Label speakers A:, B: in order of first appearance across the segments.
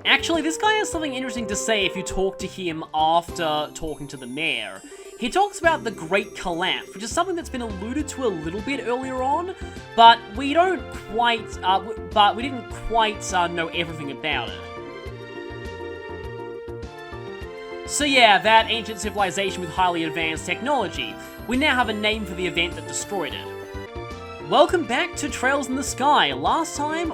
A: Actually, this guy has something interesting to say if you talk to him after talking to the mayor. He talks about the Great Collapse, which is something that's been alluded to a little bit earlier on, but we didn't quite know everything about it. So yeah, that ancient civilization with highly advanced technology. We now have a name for the event that destroyed it. Welcome back to Trails in the Sky. Last time,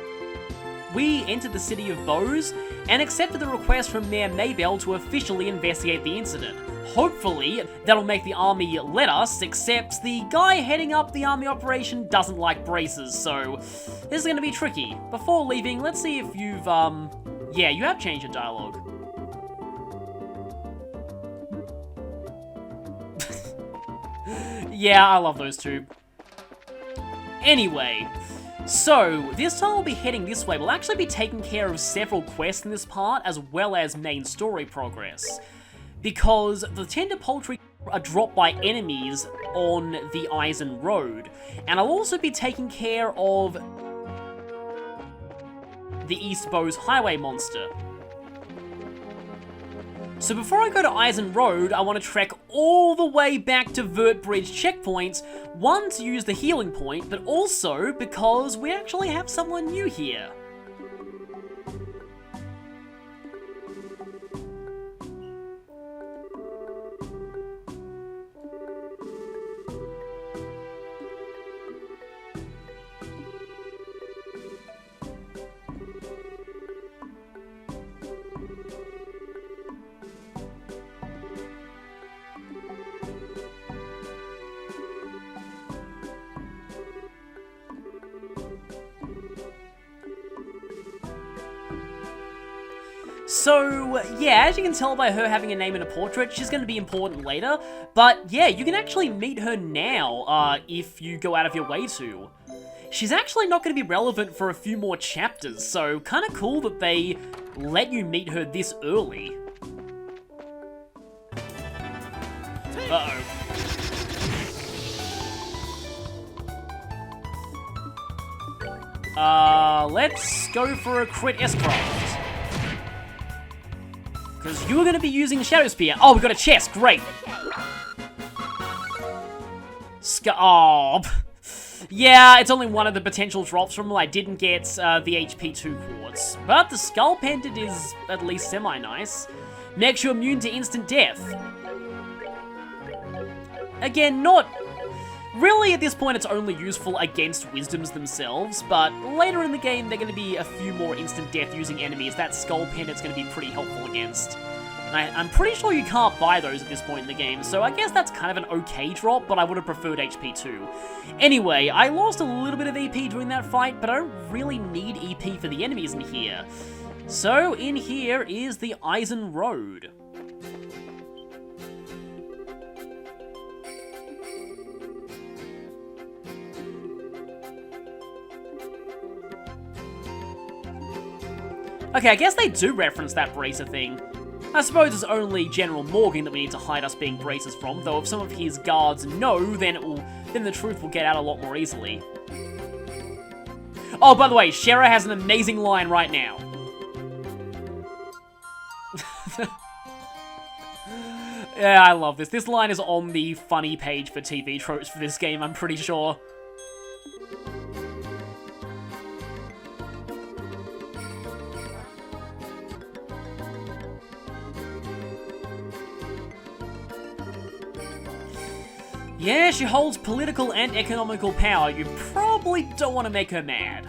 A: we entered the city of Boers and accepted the request from Mayor Maybell to officially investigate the incident. Hopefully, that'll make the army let us, except the guy heading up the army operation doesn't like braces, so this is gonna be tricky. Before leaving, let's see if you've, yeah, you have changed your dialogue. Yeah, I love those two. Anyway, so this time we'll be heading this way. We'll actually be taking care of several quests in this part, as well as main story progress. Because the tender poultry are dropped by enemies on the Eisen Road. And I'll also be taking care of the East Bows Highway monster. So before I go to Eisen Road, I want to trek all the way back to Vert Bridge checkpoints, one to use the healing point, but also because we actually have someone new here. So, yeah, as you can tell by her having a name and a portrait, she's going to be important later, but yeah, you can actually meet her now, if you go out of your way to. She's actually not going to be relevant for a few more chapters, so kind of cool that they let you meet her this early. Uh-oh. Let's go for a crit S-Craft. Because you were going to be using Shadow Spear. Oh, we got a chest. Great. Oh. Yeah, it's only one of the potential drops from them. I didn't get the HP 2 quartz. But the Skull Pendant is at least semi-nice. Makes you immune to instant death. Again, not... Really, at this point, it's only useful against Wisdoms themselves, but later in the game, they're going to be a few more instant death using enemies. That Skull Pendant's going to be pretty helpful against. And I'm pretty sure you can't buy those at this point in the game, so I guess that's kind of an okay drop, but I would have preferred HP 2. Anyway, I lost a little bit of EP during that fight, but I don't really need EP for the enemies in here. So, in here is the Eisen Road. Okay, I guess they do reference that bracer thing. I suppose it's only General Morgan that we need to hide us being bracers from, though if some of his guards know, then the truth will get out a lot more easily. Oh, by the way, Shera has an amazing line right now. Yeah, I love this. This line is on the funny page for TV tropes for this game, I'm pretty sure. Yeah, she holds political and economical power. You probably don't want to make her mad.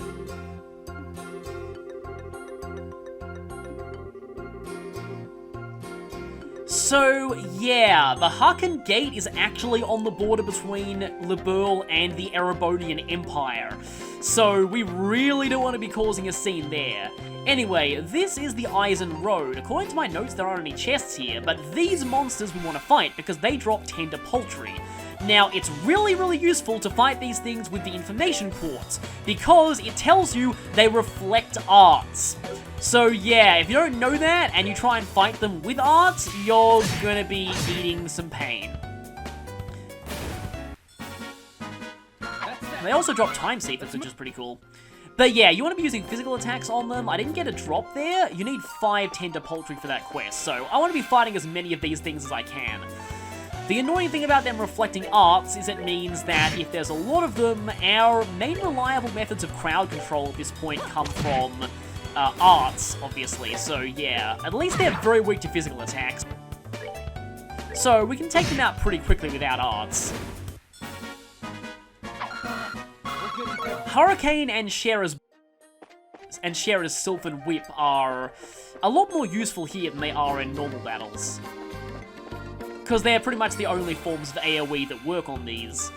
A: So, yeah, the Haken Gate is actually on the border between Liberl and the Erebonian Empire. So, we really don't want to be causing a scene there. Anyway, this is the Eisen Road. According to my notes, there aren't any chests here, but these monsters we want to fight because they drop tender poultry. Now, it's really useful to fight these things with the information quartz, because it tells you they reflect arts. So yeah, if you don't know that, and you try and fight them with arts, you're gonna be eating some pain. They also drop time seekers, which is pretty cool. But yeah, you want to be using physical attacks on them. I didn't get a drop there. You need 5 tender poultry for that quest, so I want to be fighting as many of these things as I can. The annoying thing about them reflecting arts is it means that if there's a lot of them, our main reliable methods of crowd control at this point come from arts, obviously. So yeah, at least they're very weak to physical attacks. So we can take them out pretty quickly without arts. Hurricane and Shera's Sylvan Whip are a lot more useful here than they are in normal battles, because they're pretty much the only forms of AoE that work on these.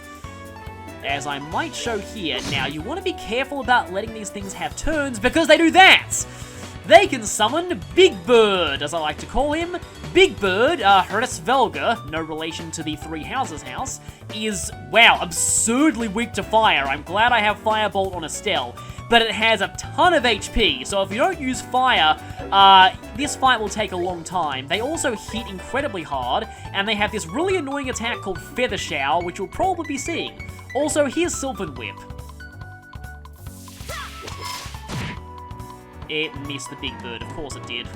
A: As I might show here, now you want to be careful about letting these things have turns, because they do that! They can summon Big Bird, as I like to call him. Big Bird, Hresvelga, no relation to the Three Houses house, is, wow, absurdly weak to fire. I'm glad I have Firebolt on Estelle, but it has a ton of HP, so if you don't use fire, this fight will take a long time. They also hit incredibly hard, and they have this really annoying attack called Feather Shower, which you'll probably be seeing. Also, here's Sylvan Whip. It missed the Big Bird, of course it did.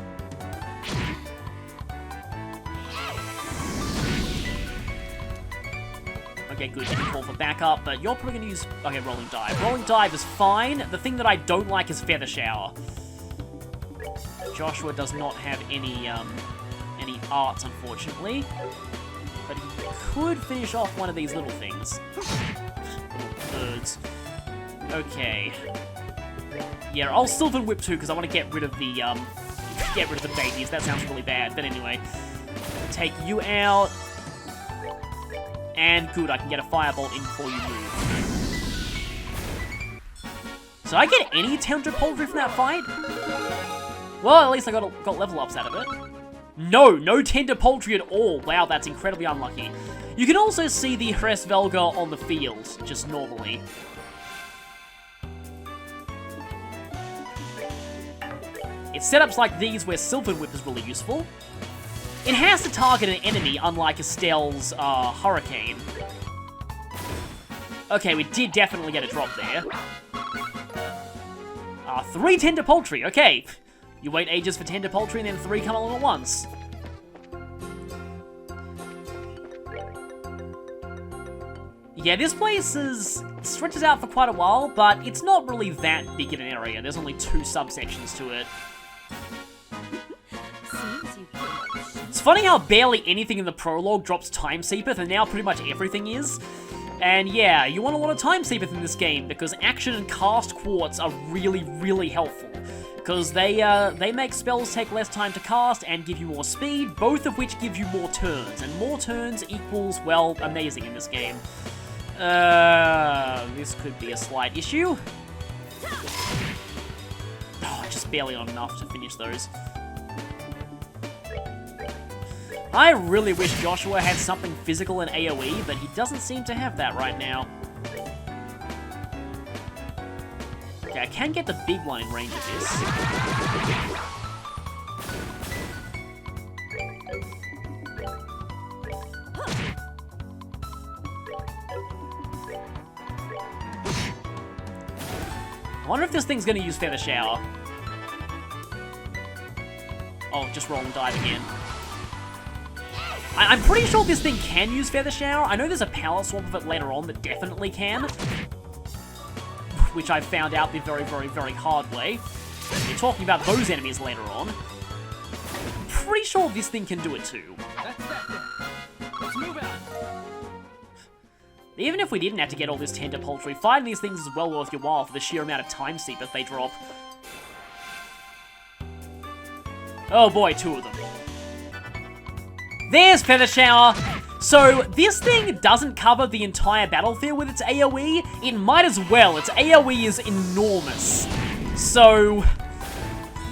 A: Okay, good, you can call for backup, but you're probably gonna use... Okay, Rolling Dive. Rolling Dive is fine. The thing that I don't like is Feather Shower. Joshua does not have any arts, unfortunately. But he could finish off one of these little things. Little birds. Okay. Yeah, I'll Sylvan Whip too, because I want to get rid of the babies. That sounds really bad, but anyway. Take you out. And good, I can get a Firebolt in before you move. So I get any Tender Poultry from that fight? Well, at least I got level ups out of it. No Tender Poultry at all. Wow, that's incredibly unlucky. You can also see the Hresvelga on the field, just normally. It's setups like these where Sylvan Whip is really useful. It has to target an enemy, unlike Estelle's Hurricane. Okay, we did definitely get a drop there. 3 Tender Poultry, okay. You wait ages for Tender Poultry and then 3 come along at once. Yeah, this place stretches out for quite a while, but it's not really that big of an area. There's only 2 subsections to it. It's funny how barely anything in the prologue drops Time Seepeth, and now pretty much everything is. And yeah, you want a lot of Time Seepeth in this game, because action and cast quartz are really, really helpful. Because they make spells take less time to cast and give you more speed, both of which give you more turns. And more turns equals, well, amazing in this game. This could be a slight issue. Oh, just barely on enough to finish those. I really wish Joshua had something physical in AoE, but he doesn't seem to have that right now. Okay, I can get the big one in range of this. I wonder if this thing's gonna use Feather Shower. Oh, just roll and dive again. I'm pretty sure this thing can use Feather Shower. I know there's a power swap of it later on that definitely can. Which I found out the very, very, very hard way. You're talking about those enemies later on. I'm pretty sure this thing can do it too.
B: That's that thing. Let's move out.
A: Even if we didn't have to get all this Tender Poultry, fighting these things is well worth your while for the sheer amount of Time Seepeth they drop. Oh boy, 2 of them. There's Feather Shower! So, this thing doesn't cover the entire battlefield with its AoE. It might as well. Its AoE is enormous. So,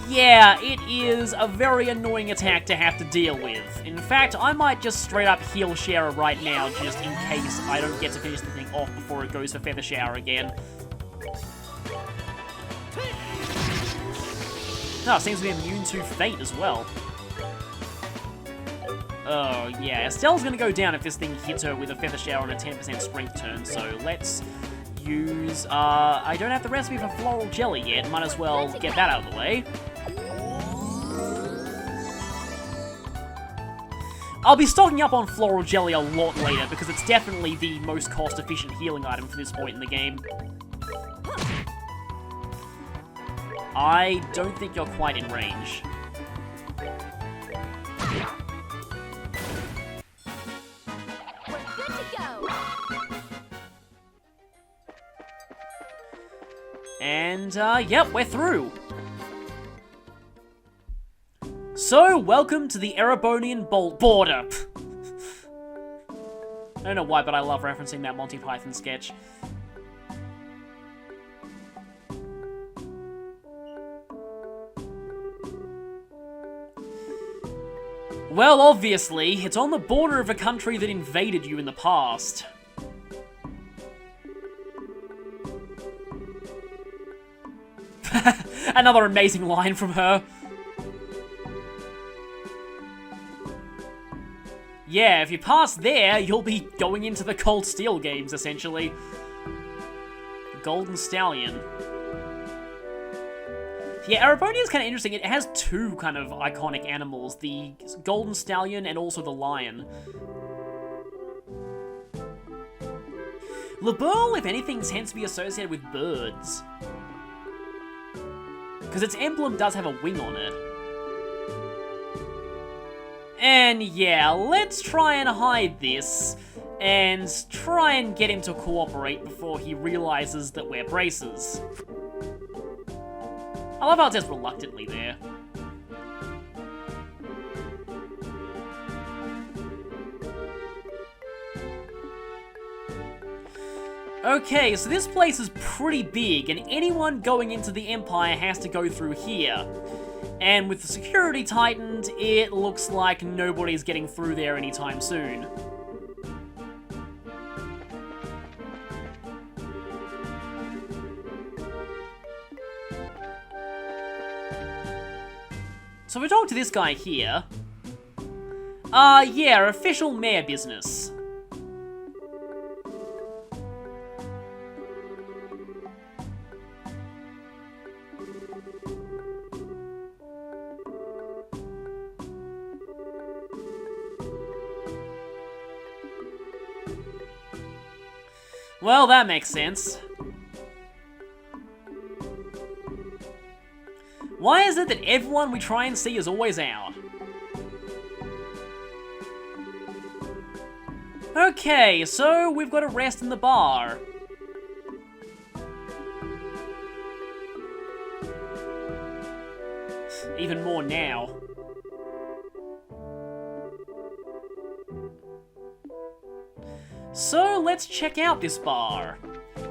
A: yeah, it is a very annoying attack to have to deal with. In fact, I might just straight up heal Shera right now, just in case I don't get to finish the thing off before it goes for Feather Shower again. No, it seems to be immune to Fate as well. Oh, yeah, Estelle's gonna go down if this thing hits her with a Feather Shower on a 10% strength turn, so let's use, I don't have the recipe for floral jelly yet, might as well get that out of the way. I'll be stocking up on floral jelly a lot later, because it's definitely the most cost-efficient healing item from this point in the game. I don't think you're quite in range.
C: We're good to go.
A: And, yep, we're through. So, welcome to the Erebonian border. I don't know why, but I love referencing that Monty Python sketch. Well, obviously, it's on the border of a country that invaded you in the past. Another amazing line from her. Yeah, if you pass there, you'll be going into the Cold Steel games, essentially. Golden Stallion. Yeah, Erebonia's kind of interesting. It has two kind of iconic animals, the Golden Stallion and also the lion. Liberl, if anything, tends to be associated with birds. Because its emblem does have a wing on it. And yeah, let's try and hide this, and try and get him to cooperate before he realizes that we're braces. I love how it says reluctantly there. Okay, so this place is pretty big, and anyone going into the Empire has to go through here. And with the security tightened, it looks like nobody's getting through there anytime soon. So we talk to this guy here. Yeah, official mayor business. Well, that makes sense. Why is it that everyone we try and see is always out? Okay, so we've got to rest in the bar. Even more now. So let's check out this bar.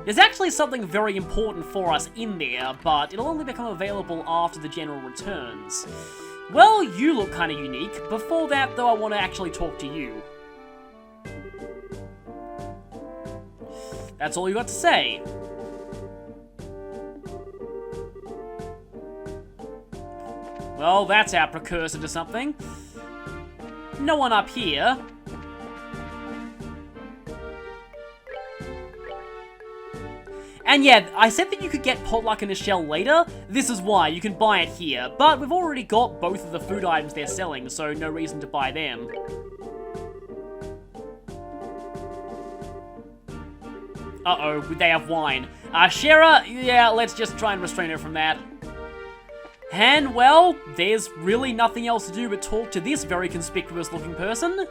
A: There's actually something very important for us in there, but it'll only become available after the general returns. Well, you look kind of unique. Before that, though, I want to actually talk to you. That's all you got to say. Well, that's our precursor to something. No one up here. And yeah, I said that you could get potluck in a shell later. This is why, you can buy it here. But we've already got both of the food items they're selling, so no reason to buy them. Uh-oh, they have wine. Shara, yeah, let's just try and restrain her from that. And, well, there's really nothing else to do but talk to this very conspicuous looking person.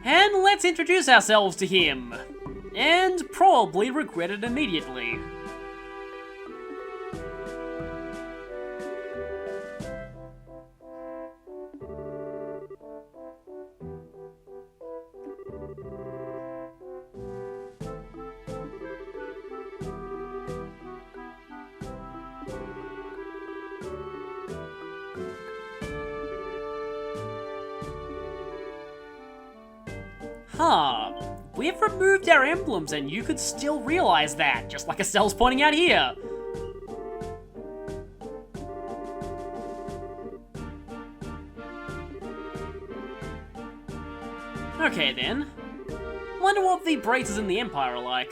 A: And let's introduce ourselves to him. And probably regret it immediately. Huh. We've removed our emblems and you could still realize that, just like Estelle's pointing out here. Okay then. Wonder what the braces in the Empire are like.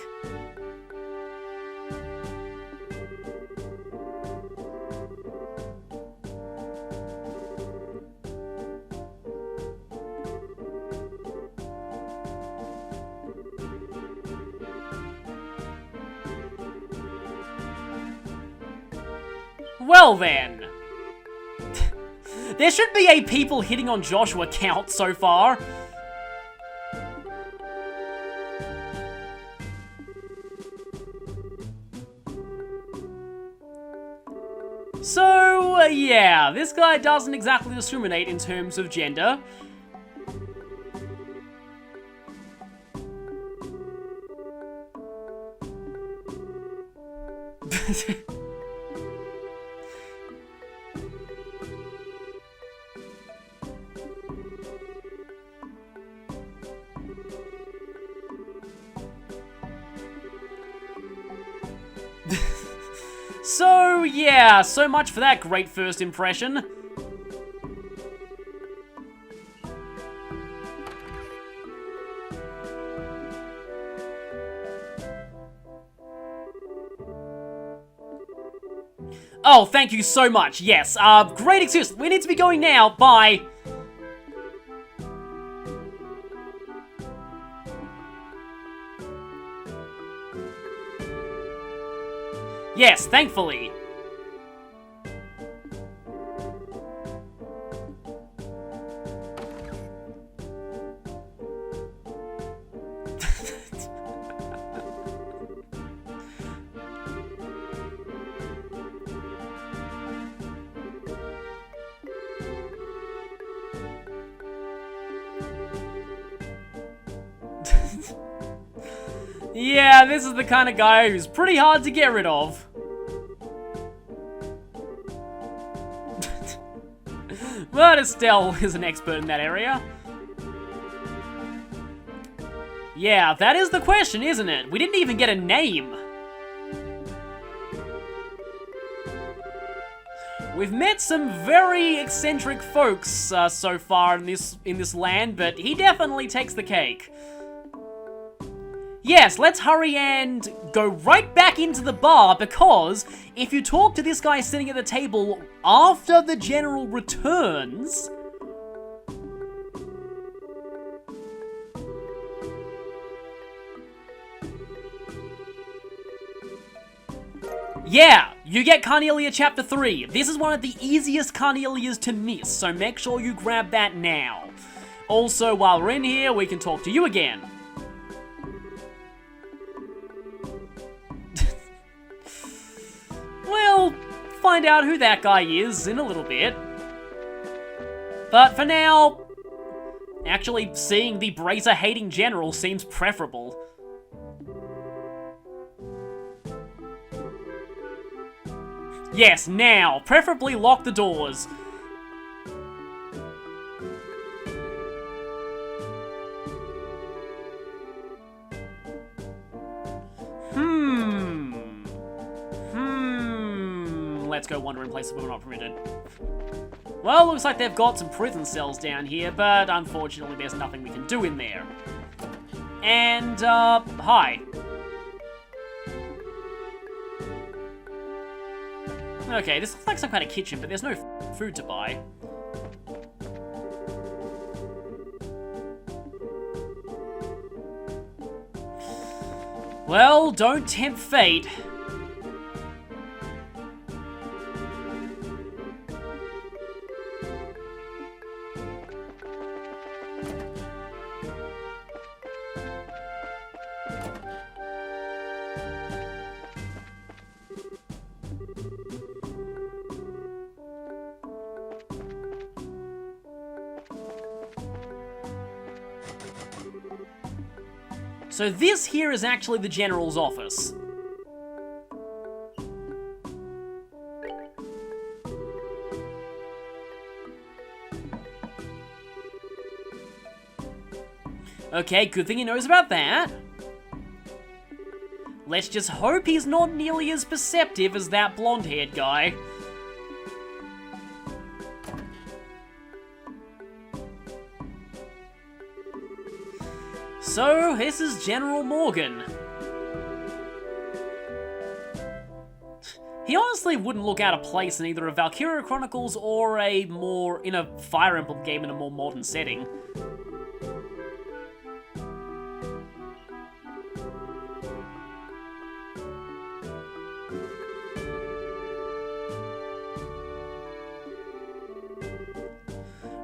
A: Well then. There should be a people hitting on Joshua count so far. So, yeah, this guy doesn't exactly discriminate in terms of gender. So, yeah, so much for that great first impression. Oh, thank you so much, yes. Great excuse. We need to be going now. Bye. Yes, thankfully. Yeah, this is the kind of guy who's pretty hard to get rid of. But Estelle is an expert in that area. Yeah, that is the question, isn't it? We didn't even get a name. We've met some very eccentric folks so far in this land, but he definitely takes the cake. Yes, let's hurry and go right back into the bar, because if you talk to this guy sitting at the table after the general returns... Yeah, you get Carnelia Chapter 3. This is one of the easiest Carnelias to miss, so make sure you grab that now. Also, while we're in here, we can talk to you again. We'll find out who that guy is in a little bit. But for now, actually seeing the bracer-hating general seems preferable. Yes, now! Preferably lock the doors. Let's go wander in places where we're not permitted. Well, looks like they've got some prison cells down here, but unfortunately there's nothing we can do in there. And, hi. Okay, this looks like some kind of kitchen, but there's no food to buy. Well, don't tempt fate. So this here is actually the General's office. Okay, good thing he knows about that. Let's just hope he's not nearly as perceptive as that blonde-haired guy. So, this is General Morgan. He honestly wouldn't look out of place in either a Valkyria Chronicles or in a Fire Emblem game in a more modern setting.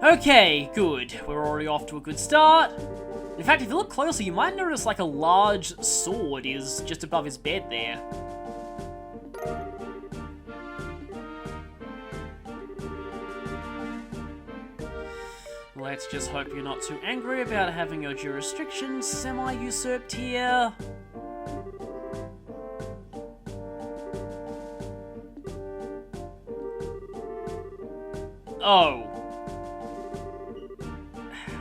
A: Okay, good. We're already off to a good start. In fact, if you look closer, you might notice like a large sword is just above his bed there. Let's just hope you're not too angry about having your jurisdiction semi-usurped here. Oh.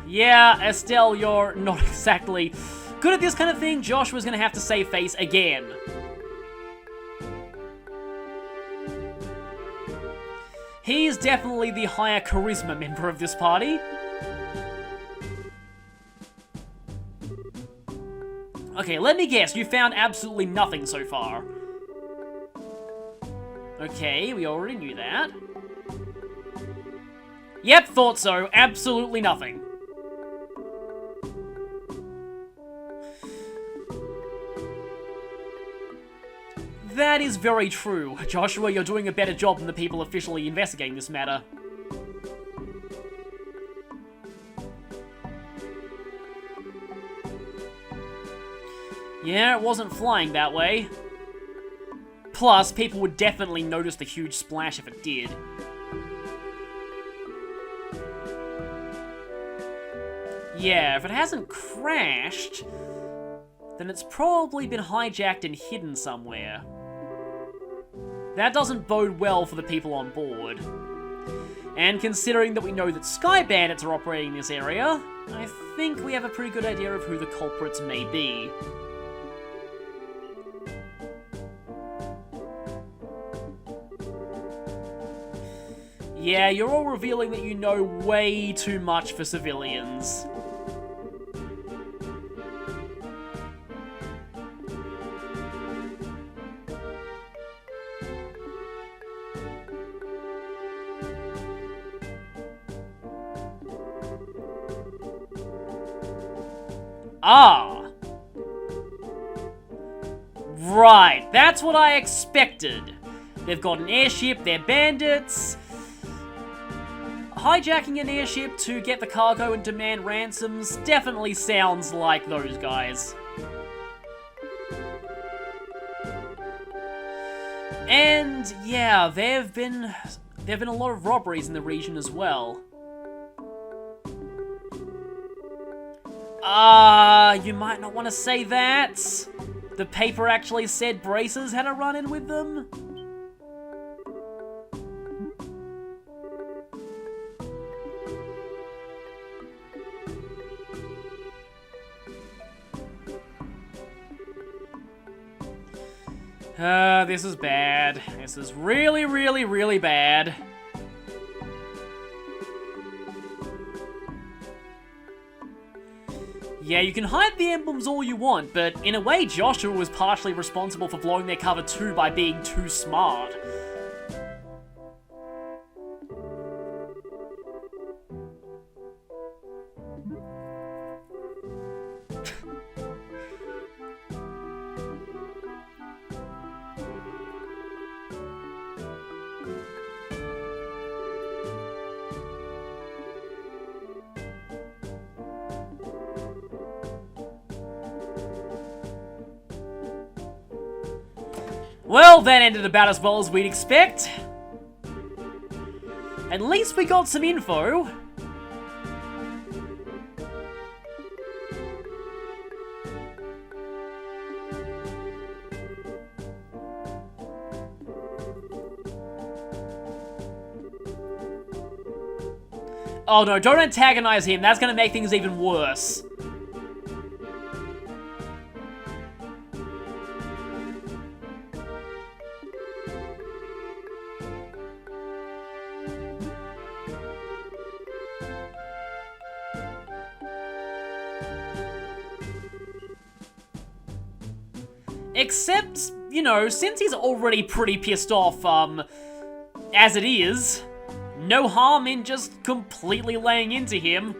A: Yeah, Estelle, you're not exactly good at this kind of thing. Joshua's gonna have to save face again. He's definitely the higher charisma member of this party. Okay, let me guess, you found absolutely nothing so far. Okay, we already knew that. Yep, thought so. Absolutely nothing. That is very true. Joshua, you're doing a better job than the people officially investigating this matter. Yeah, it wasn't flying that way. Plus, people would definitely notice the huge splash if it did. Yeah, if it hasn't crashed, then it's probably been hijacked and hidden somewhere. That doesn't bode well for the people on board. And considering that we know that Sky Bandits are operating in this area, I think we have a pretty good idea of who the culprits may be. Yeah, you're all revealing that you know way too much for civilians. Ah! Right, that's what I expected. They've got an airship, they're bandits. Hijacking an airship to get the cargo and demand ransoms definitely sounds like those guys. And yeah, there've been a lot of robberies in the region as well. You might not want to say that. The paper actually said Braces had a run-in with them. This is bad. This is really, really, really bad. Yeah, you can hide the emblems all you want, but in a way, Joshua was partially responsible for blowing their cover too by being too smart. Well, that ended about as well as we'd expect. At least we got some info. Oh no, don't antagonize him. That's gonna make things even worse. Except, you know, since he's already pretty pissed off, as it is, no harm in just completely laying into him.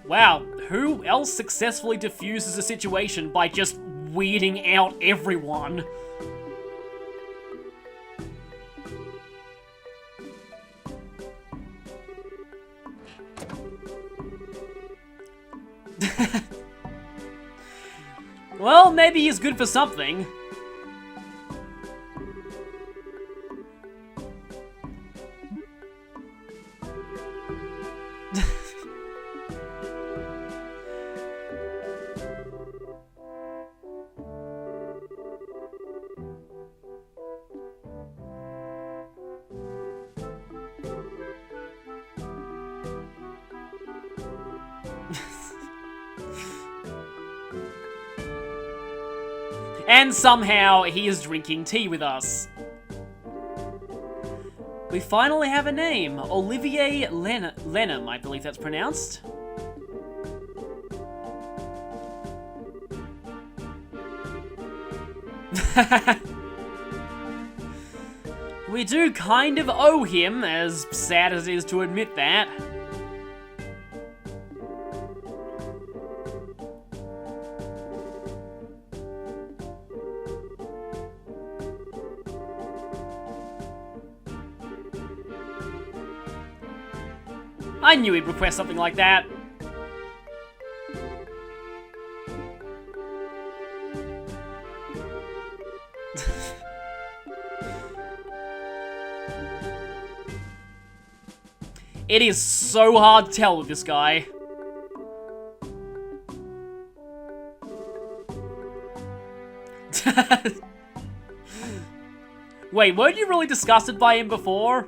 A: Wow, who else successfully diffuses a situation by just weeding out everyone? Well, maybe he's good for something. And somehow he is drinking tea with us. We finally have a name. Olivier Lenham, I believe that's pronounced. We do kind of owe him, as sad as it is to admit that. I knew he'd request something like that. It is so hard to tell with this guy. Wait, weren't you really disgusted by him before?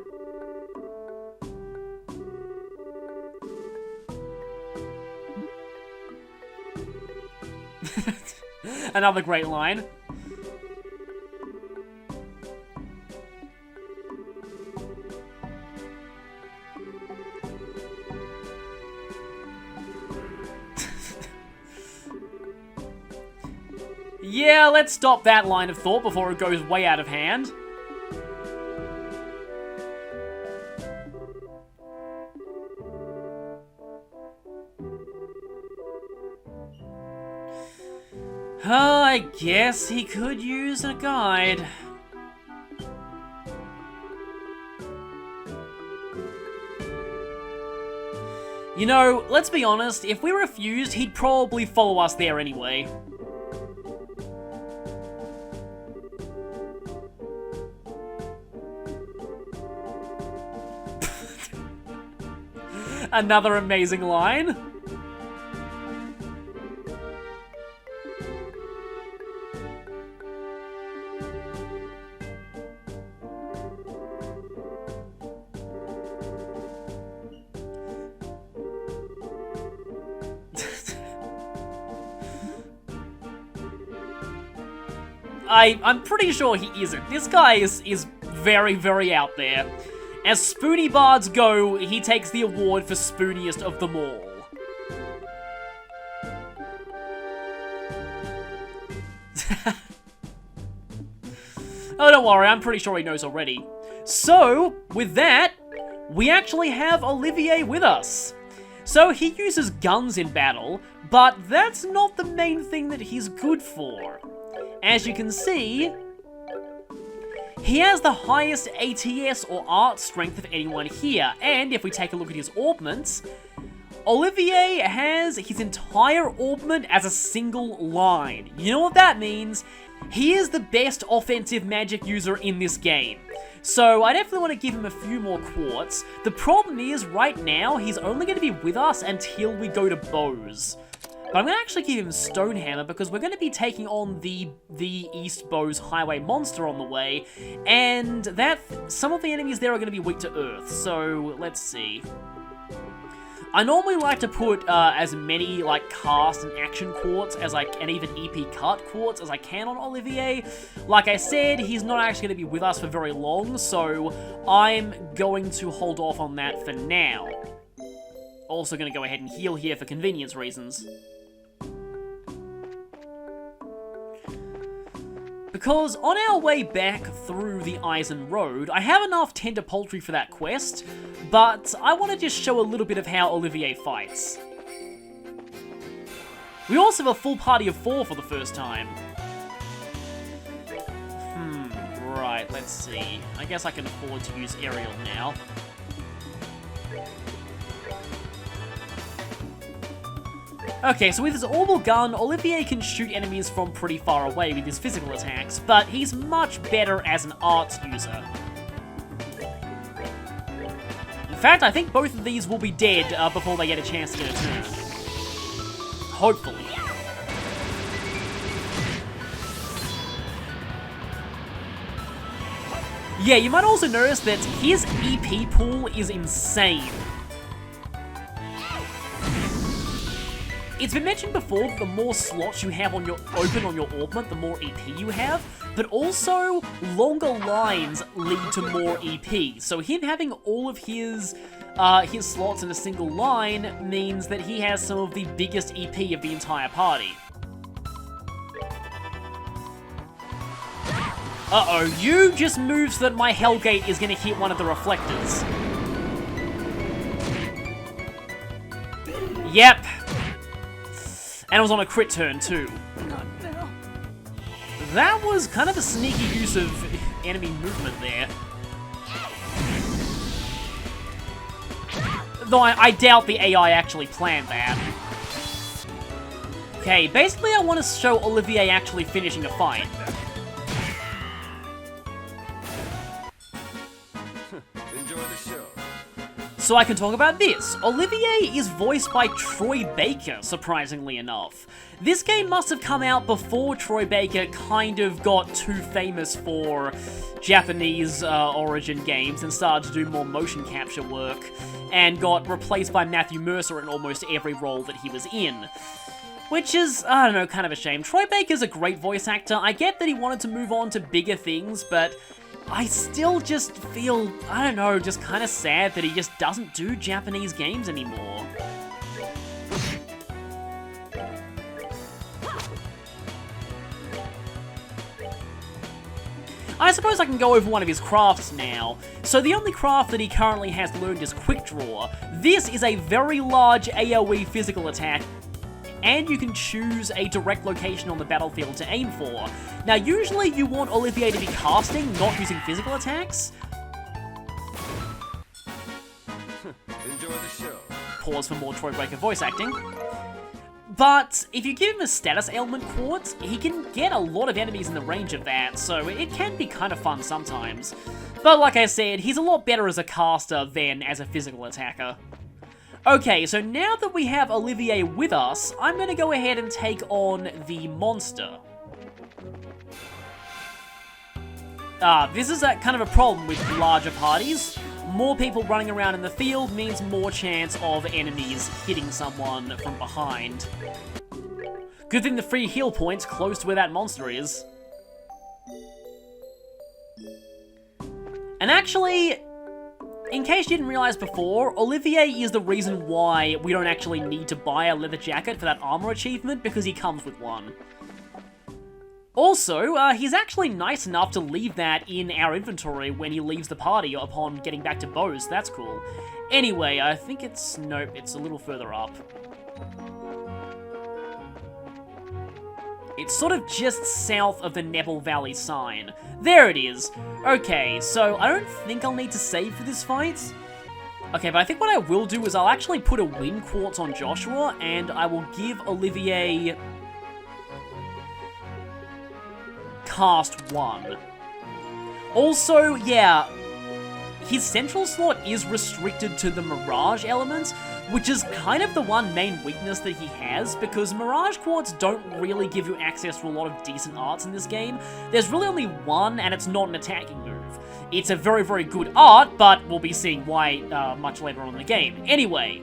A: Another great line. Yeah, let's stop that line of thought before it goes way out of hand. I guess he could use a guide. You know, let's be honest, if we refused, he'd probably follow us there anyway. Another amazing line. I'm pretty sure he isn't. This guy is very, very out there. As Spoony bards go, he takes the award for spooniest of them all. Oh, don't worry, I'm pretty sure he knows already. So, with that, we actually have Olivier with us. So, he uses guns in battle, but that's not the main thing that he's good for. As you can see, he has the highest ATS or art strength of anyone here, and if we take a look at his augments, Olivier has his entire augment as a single line. You know what that means? He is the best offensive magic user in this game. So I definitely want to give him a few more quartz. The problem is, right now, he's only going to be with us until we go to Bows. But I'm going to actually give him Stonehammer because we're going to be taking on the East Bows Highway monster on the way, and some of the enemies there are going to be weak to Earth, so let's see. I normally like to put as many like cast and action quartz as and even EP cut quartz as I can on Olivier. Like I said, he's not actually going to be with us for very long, so I'm going to hold off on that for now. Also going to go ahead and heal here for convenience reasons. Because on our way back through the Eisen Road, I have enough tender poultry for that quest, but I want to just show a little bit of how Olivier fights. We also have a full party of 4 for the first time. Right, let's see. I guess I can afford to use aerial now. Okay, so with his orbital gun, Olivier can shoot enemies from pretty far away with his physical attacks, but he's much better as an arts user. In fact, I think both of these will be dead before they get a chance to get a turn. Hopefully. Yeah, you might also notice that his EP pool is insane. It's been mentioned before that the more slots you have open on your augment, the more EP you have, but also longer lines lead to more EP. So him having all of his slots in a single line means that he has some of the biggest EP of the entire party. Uh-oh, you just moved so that my Hellgate is going to hit one of the reflectors. Yep. And it was on a crit turn, too. That was kind of a sneaky use of enemy movement there. Though I doubt the AI actually planned that. Okay, basically I want to show Olivier actually finishing a fight. So I can talk about this. Olivier is voiced by Troy Baker, surprisingly enough. This game must have come out before Troy Baker kind of got too famous for Japanese origin games and started to do more motion capture work, and got replaced by Matthew Mercer in almost every role that he was in. Which is, I don't know, kind of a shame. Troy Baker's a great voice actor. I get that he wanted to move on to bigger things, but I still just feel, I don't know, just kind of sad that he just doesn't do Japanese games anymore. I suppose I can go over one of his crafts now. So the only craft that he currently has learned is Quick Draw. This is a very large AoE physical attack, and you can choose a direct location on the battlefield to aim for. Now, usually you want Olivier to be casting, not using physical attacks.
B: Enjoy the show.
A: Pause for more Troy Baker voice acting. But if you give him a status ailment quartz, he can get a lot of enemies in the range of that, so it can be kind of fun sometimes. But like I said, he's a lot better as a caster than as a physical attacker. Okay, so now that we have Olivier with us, I'm going to go ahead and take on the monster. This is kind of a problem with larger parties. More people running around in the field means more chance of enemies hitting someone from behind. Good thing the free heal point's close to where that monster is. And actually, in case you didn't realize before, Olivier is the reason why we don't actually need to buy a leather jacket for that armor achievement, because he comes with one. Also, he's actually nice enough to leave that in our inventory when he leaves the party upon getting back to Boers. That's cool. Anyway, I think it's... nope, it's a little further up. It's sort of just south of the Nebel Valley sign. There it is. Okay, so I don't think I'll need to save for this fight. Okay, but I think what I will do is I'll actually put a wind quartz on Joshua, and I will give Olivier cast 1. Also, yeah, his central slot is restricted to the Mirage element, which is kind of the one main weakness that he has, because Mirage Quartz don't really give you access to a lot of decent arts in this game. There's really only one, and it's not an attacking move. It's a very, very good art, but we'll be seeing why much later on in the game. Anyway,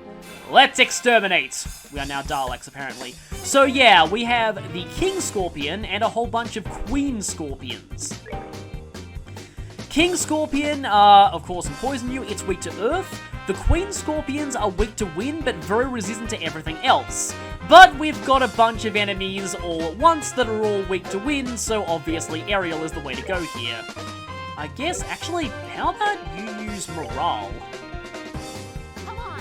A: let's exterminate! We are now Daleks, apparently. So yeah, we have the King Scorpion and a whole bunch of Queen Scorpions. King Scorpion, of course, can poison you. It's weak to Earth. The Queen Scorpions are weak to wind, but very resistant to everything else. But we've got a bunch of enemies all at once that are all weak to wind, so obviously aerial is the way to go here. I guess, actually, how about you use Morale?
C: Come on.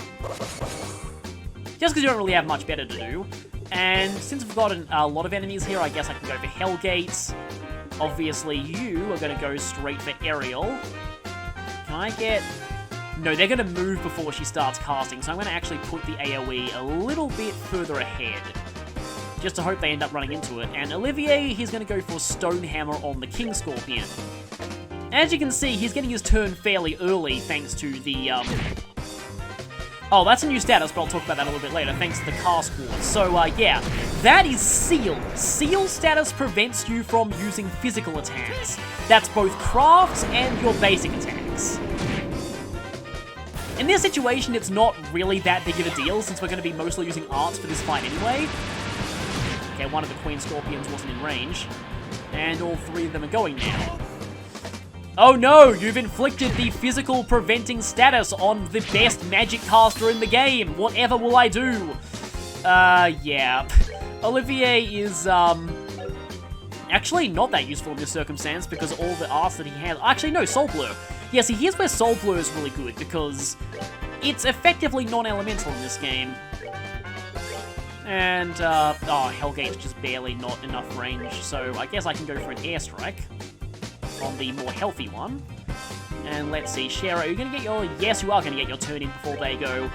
A: Just because you don't really have much better to do. And since we've got a lot of enemies here, I guess I can go for Hellgate. Obviously, you are going to go straight for aerial. Can I get... no, they're going to move before she starts casting, so I'm going to actually put the AoE a little bit further ahead. Just to hope they end up running into it. And Olivier, he's going to go for Stone Hammer on the King Scorpion. As you can see, he's getting his turn fairly early thanks to the, oh, that's a new status, but I'll talk about that a little bit later, thanks to the cast quartz. So, yeah, that is Seal. Seal status prevents you from using physical attacks. That's both crafts and your basic attacks. In this situation, it's not really that big of a deal, since we're going to be mostly using arts for this fight anyway. Okay, one of the Queen Scorpions wasn't in range. And all three of them are going now. Oh no, you've inflicted the physical preventing status on the best magic caster in the game. Whatever will I do? Yeah. Olivier is, actually not that useful in this circumstance, because all the arts that he has... actually, no, Soul Blur. Yeah, see, here's where Soul Blur is really good, because it's effectively non-elemental in this game. And, oh, Hellgate's just barely not enough range, so I guess I can go for an airstrike on the more healthy one. And let's see, Shara, are you going to get your... yes, you are going to get your turn in before they go.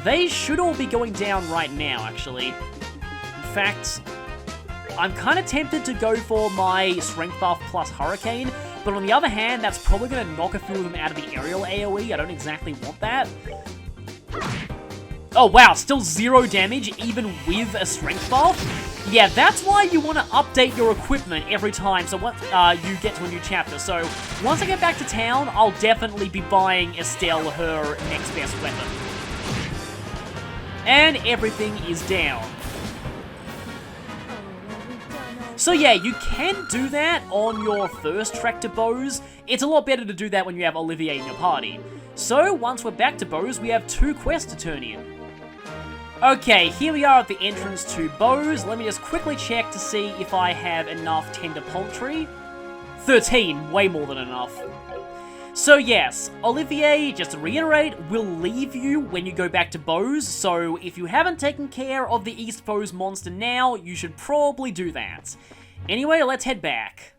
A: They should all be going down right now, actually. In fact, I'm kind of tempted to go for my Strength buff plus Hurricane, but on the other hand, that's probably going to knock a few of them out of the aerial AoE. I don't exactly want that. Oh wow, still 0 damage even with a Strength buff? Yeah, that's why you want to update your equipment every time so once you get to a new chapter. So once I get back to town, I'll definitely be buying Estelle her next best weapon. And everything is down. So yeah, you can do that on your first trek to Bows. It's a lot better to do that when you have Olivier in your party. So once we're back to Bows, we have 2 quests to turn in. Okay, here we are at the entrance to Bows. Let me just quickly check to see if I have enough tender poultry. 13, way more than enough. So yes, Olivier, just to reiterate, will leave you when you go back to Bows, so if you haven't taken care of the East Bows monster now, you should probably do that. Anyway, let's head back.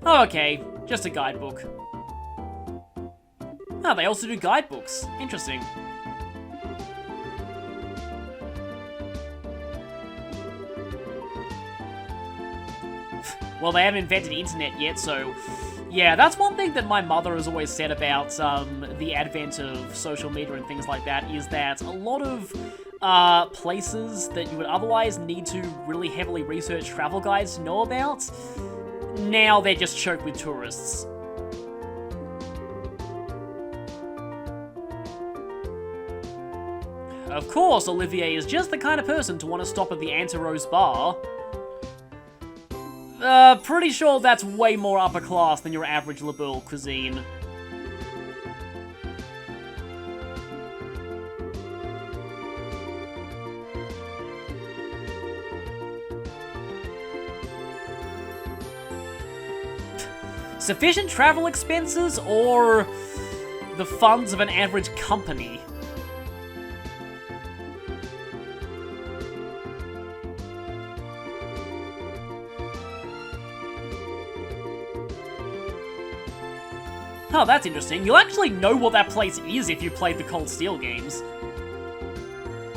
A: Okay, just a guidebook. Oh, they also do guidebooks. Interesting. Well, they haven't invented the internet yet, so... Yeah, that's one thing that my mother has always said about the advent of social media and things like that, is that a lot of places that you would otherwise need to really heavily research travel guides to know about, now they're just choked with tourists. Of course, Olivier is just the kind of person to want to stop at the Anti-Rose Bar. Pretty sure that's way more upper class than your average liberal cuisine. Sufficient travel expenses or the funds of an average company? Oh, that's interesting. You'll actually know what that place is if you played the Cold Steel games.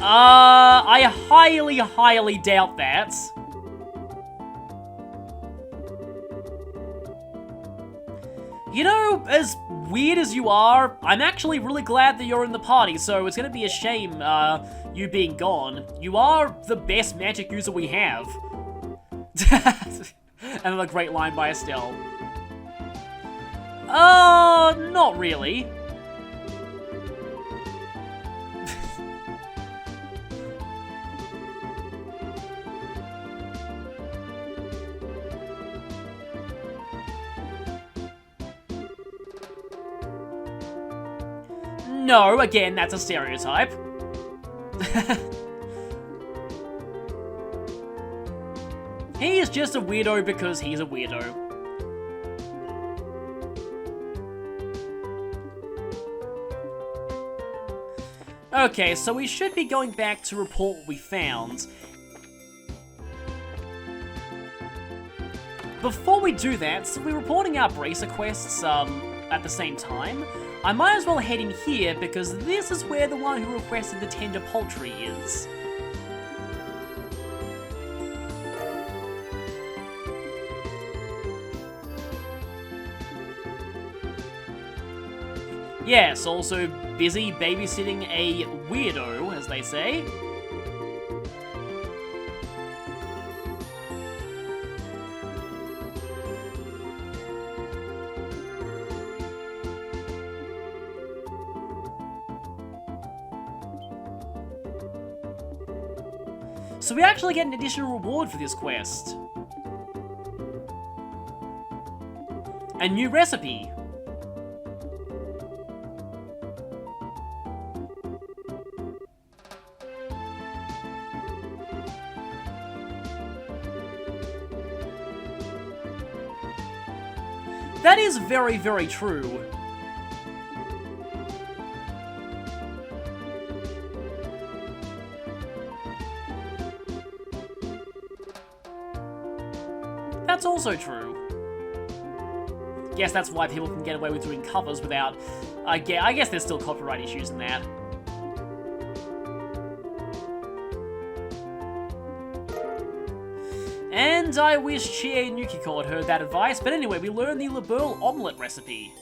A: I highly, highly doubt that. You know, as weird as you are, I'm actually really glad that you're in the party, so it's gonna be a shame, you being gone. You are the best magic user we have. Another great line by Estelle. Not really. No, again, that's a stereotype. He is just a weirdo because he's a weirdo. Okay, so we should be going back to report what we found. Before we do that, since we're reporting our Bracer quests at the same time, I might as well head in here because this is where the one who requested the tender poultry is. Yes, also busy babysitting a weirdo, as they say. So we actually get an additional reward for this quest. A new recipe. That is very, very true. also true. Guess that's why people can get away with doing covers without... I guess there's still copyright issues in that. And I wish Chie Nukiko had heard that advice, but anyway, we learned the Liberl omelette recipe.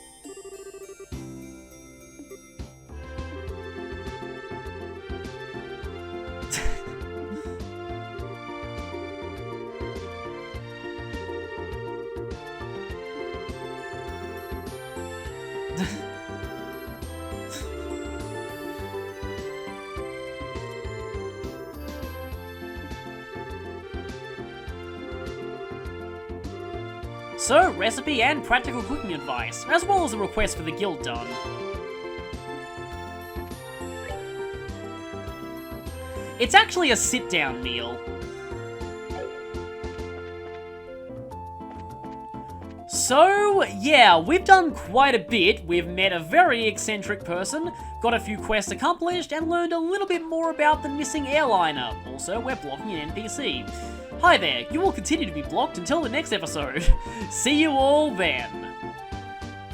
A: So, recipe and practical cooking advice, as well as a request for the guild done. It's actually a sit-down meal. So, yeah, we've done quite a bit. We've met a very eccentric person, got a few quests accomplished, and learned a little bit more about the missing airliner. Also, we're blocking an NPC. Hi there, you will continue to be blocked until the next episode. See you all then.